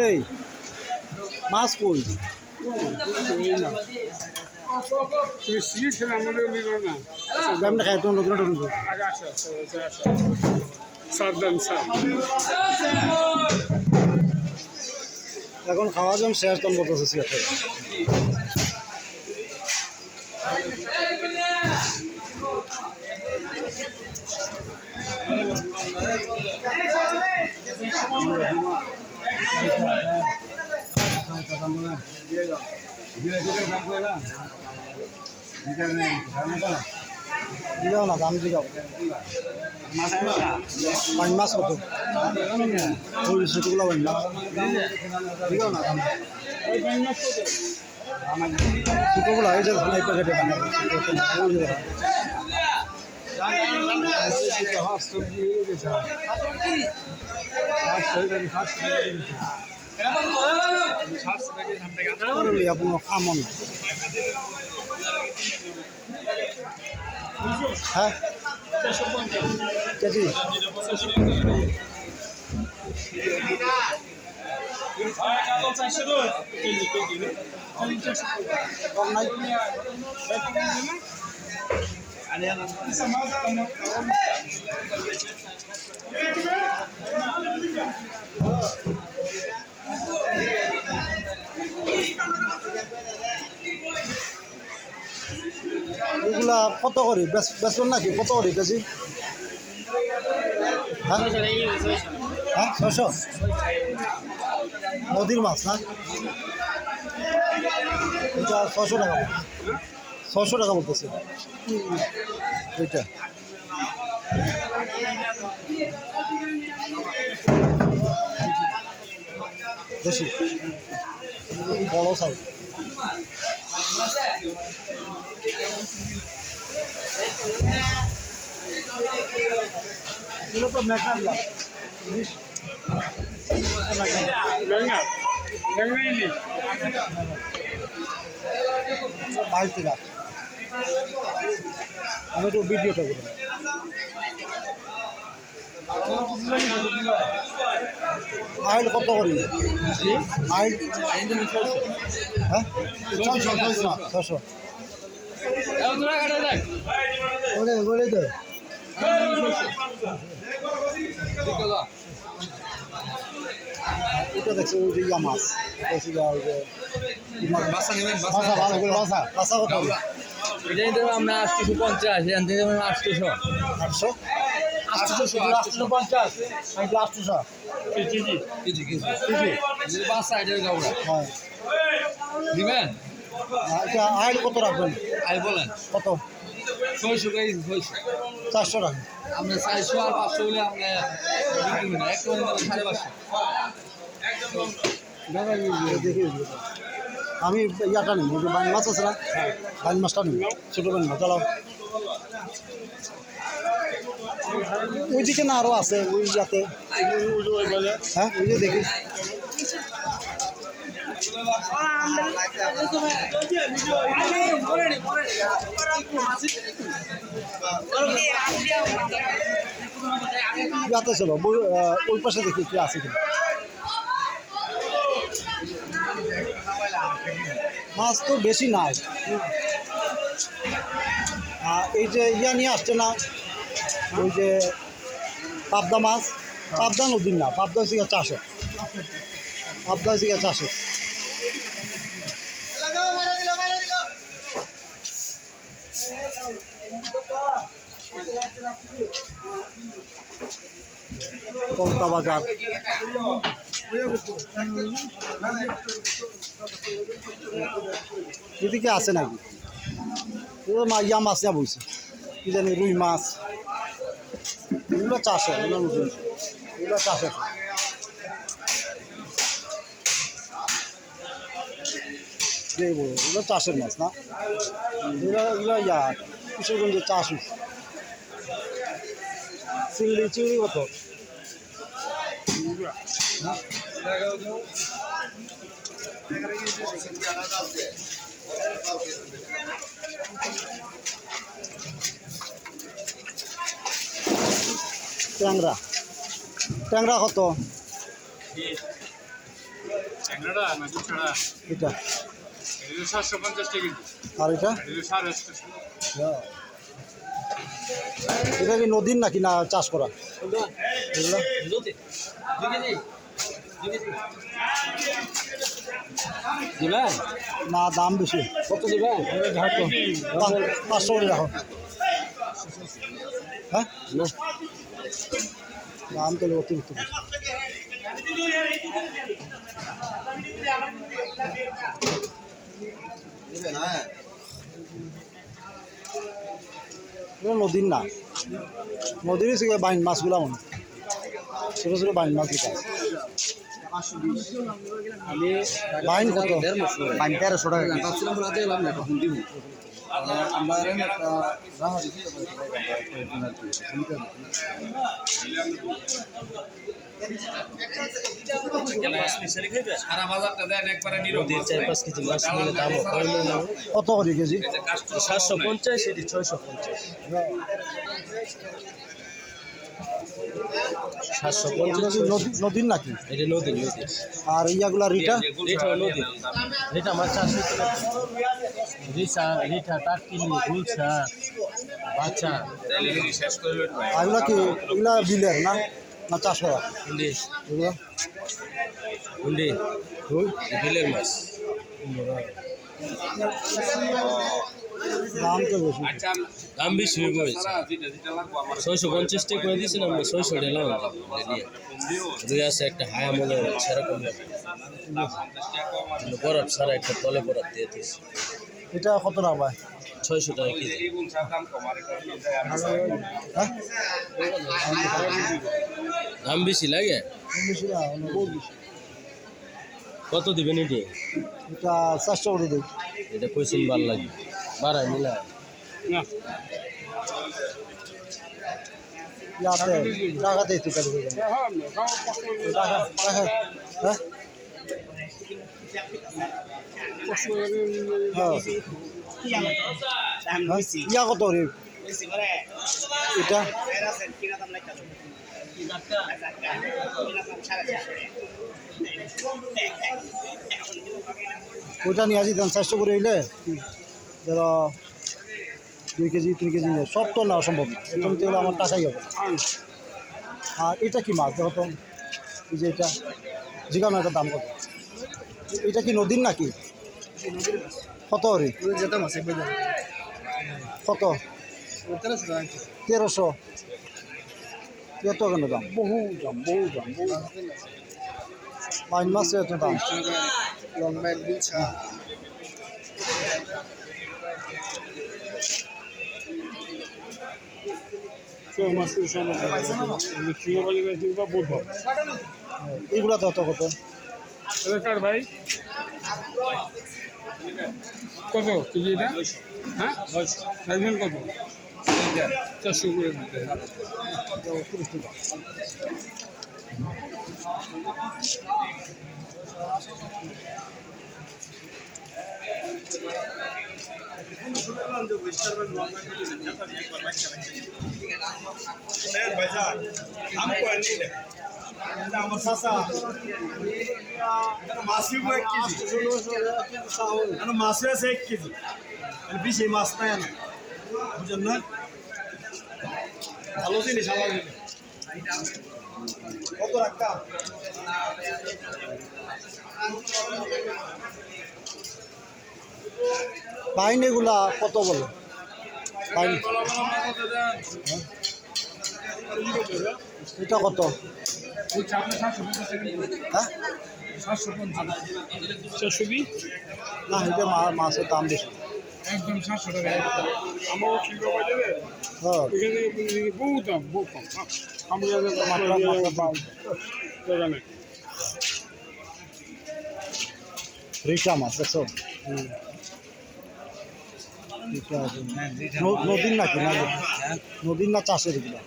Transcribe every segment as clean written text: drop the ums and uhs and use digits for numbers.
এই মাছ কই দামটা খাই তো নতুন নতুন এখন খাওয়া যাম শেয়ার তন বলতেছে সিয়াতে দিও না দাম দিও পাঁচ মাস কত ওই ছোটগুলো বান দিও না দাম ছোটগুলো এই যে ধালাই প্যাকেটে বানা আপনার কামন হ্যাঁ কেজি এগুলা কত করে বেসন নাকি কত করে কেজি হ্যাঁ হ্যাঁ 600 নদীর মাছ না এটা 600 টাকা 600 টাকা বলতেছে এইটা বেশি বড় সাইজ এগুলো তো মেকার লাভ বাইশ টাকা আমি একটু ভিডিওটা করি আইল কত করি আইল হ্যাঁ 600 বলে তো এটা দেখছি ওই যে মাছ আমরা 850 এখান থেকে 800 দিবেন আইল কত রাখবেন আই বলেন কত 600 কেজি 400 টাকা আমরা 400 আর 500 হলে আমরা একটু 550 দেখি আমি ইয়াটা নিই বাইন মাছ আছে না বাইন মাছটা নিই ছোটো বাইন মাছ চালাও ওইদিকে না আরও আছে ওই যাতে হ্যাঁ ওই যে দেখি যাতে চলো ওই পাশে দেখি কি আছে কিনা মাছ তো বেশি নাই এই যে ইয়া নিয়ে আসছে না ওই যে পাবদা মাছ পাবদা নদীর না পাবদা হচ্ছে চাষে পাবদা হচ্ছে চাষে কলতা বাজার এদিকে আছে নাকি ইয়া মাছ না বলছে কি জানি রুই মাছ এগুলো চাষে এগুলো চাষে এগুলো চাষের মাছ না এগুলো ইয়া কিশোরগঞ্জের চাষ হচ্ছে চিংড়ি কত ট্যাংরা ট্যাংরা কত ট্যাংরাটা না দুশোটা এটা? এটা 750 টাকা আর এটা? এটা 850 এটা কি নদীর নাকি না চাষ করা এগুলো? দিবেন না দাম বেশি। কত দিবেন 500 করে রাখো। হ্যাঁ না দাম তো অতিরিক্ত বেশি। এটা নদীর না, নদীরই ছিল বাইন মাছগুলো মনে ছোটো ছোটো বাইন মাছ দিতে আমি বাইন কত? বাইন 1300 টাকা ভাবছিলাম রাতে এলাম না তখন দিব আমরা একটা রাহা দিচ্ছি সারা বাজারটা দেন একবারে নিরো 4-5 কেজি মাছ নিলে দাম কত করে কেজি? 750 এটি 650 750 নদীর নাকি? এটা নদী নদী আর ইয়াগুলা রিটা? এটা নদী এটা মাছ চাষ রিসা রিটা টাটকিনি গুলশা বাচ্চা শেষ করবে এগুলা কি এগুলা বিলের না না চাষ করা হুন্ডি এগুলো? হুন্ডি বিলের মাছ দাম তো বেশি। আচ্ছা দাম বেশি হয়ে পড়েছে যেটা লাগবে আমার 650 টাকা করে দিয়েছেন আমরা 600 টাকা দুই আছে একটা হায়া মনে হয় সেরকম বরফ সারা একটা তলে বরফ দিয়ে দিয়েছে এটা কত রাখবা? 600 টাকা কেজি হ্যাঁ দাম বেশি লাগে বেশি না বহুত বেশি। কত দিবেন এটি এটা 400 করে দিই। এটা কইছেন ভালো লাগে বাড়াই মিলা ইয়াতে টাকাতে একটু কাটি দেবেন। টাকা টাকা হ্যাঁ ইয়া কত রে এটা? ওইটা নিয়ে আসি দেন 400 করে হইলে ধরো 2 কেজি 3 কেজি নিয়ে সব তো নেওয়া সম্ভব না, এটা নিতে হলে আমার টাকাই হবে। আর এটা কি মাছ দেখো তো, এই যে এটা জিজ্ঞাসা এটার দাম কত? এটা কি নদীর নাকি? কত রে যেতাম আছে কত? 1300 এত কেন দাম? বহু দাম বহু দাম বহু বাইন মাছ এত দাম। লং বাইট গুলশা এইগুলা তো অত কত? ভাই কত কেজি এটা? হ্যাঁ সাইজেন কত? 400 করে দিতে 30 টাকা। আমার চাচা মাছ 1 কেজি মাছ আছে 1 কেজি বেশি মাছ নাই না বুঝলেন না ভালো জিনিস আমার কত রাখতাম বাইন এগুলা কত বলে? বাইন এটা কত? হ্যাঁ 420 না এটা মাছের দাম বেশি। একদম 700 টাকা আমার শিল্প বাজারে হ্যাঁ এখানে বহুত দাম বহুত কম আমরা রিচা মাছ একশো। নদীর নাকি না নদীর না চাষের এগুলো?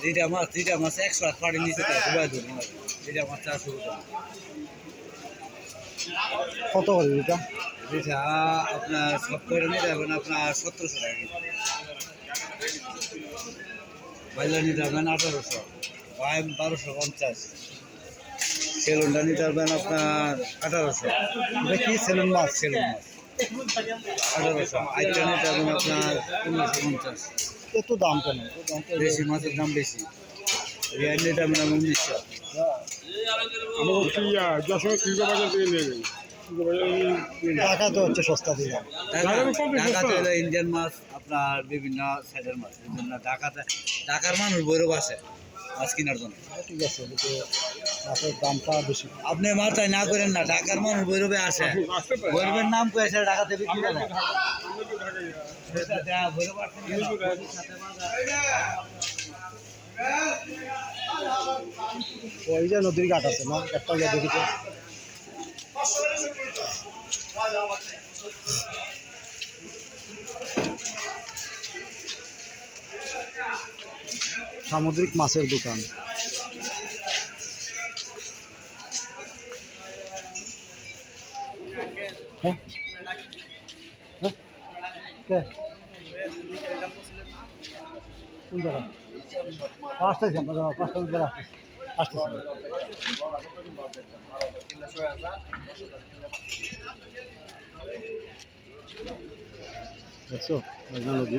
যেটা মাছ 100 পাড়ি নিচে যেটা মাছ 400 কত করে এটা? যেটা আপনার সব করে নিতে যাবেন আপনার 1700 টাকা বাইলা নিতে যাবেন 1800 ভাই 1250। সেলুনটা নিতে পারবেন আপনার 1800। এটা কি সেলুন মাছ? সেলুন মাছ 1800। আইটা নিতে পারবেন আপনার 1550। এত দাম কেন? দেশি মাছের দাম বেশি। রিয়াল নিতে পারবেন 1900। টাকা তো হচ্ছে সস্তা দিয়ে। ঢাকাতে হলো ইন্ডিয়ান মাছ, আপনার বিভিন্ন সাইজের মাছ। বিভিন্ন ঢাকার মানুষ বৈরব আসে মাছ কেনার জন্য। ঠিক আছে, কিন্তু মাছের দামটা বেশি। আপনি মাথায় না করেন না, ঢাকার মানুষ বৈরবে আসে, বৈরবের নাম কয়েছে ঢাকাতে বিক্রি করে। ওই যে নদীর ঘাট আছে না, একটা গিয়ে দেখিতে। সামুদ্রিক মাছের দোকান। হ্যাঁ হ্যাঁ কে? কোন জায়গা? আসতেছি আমরা, 5টা মিনিট আসতেছি। দেখছো মেঘনা নদী।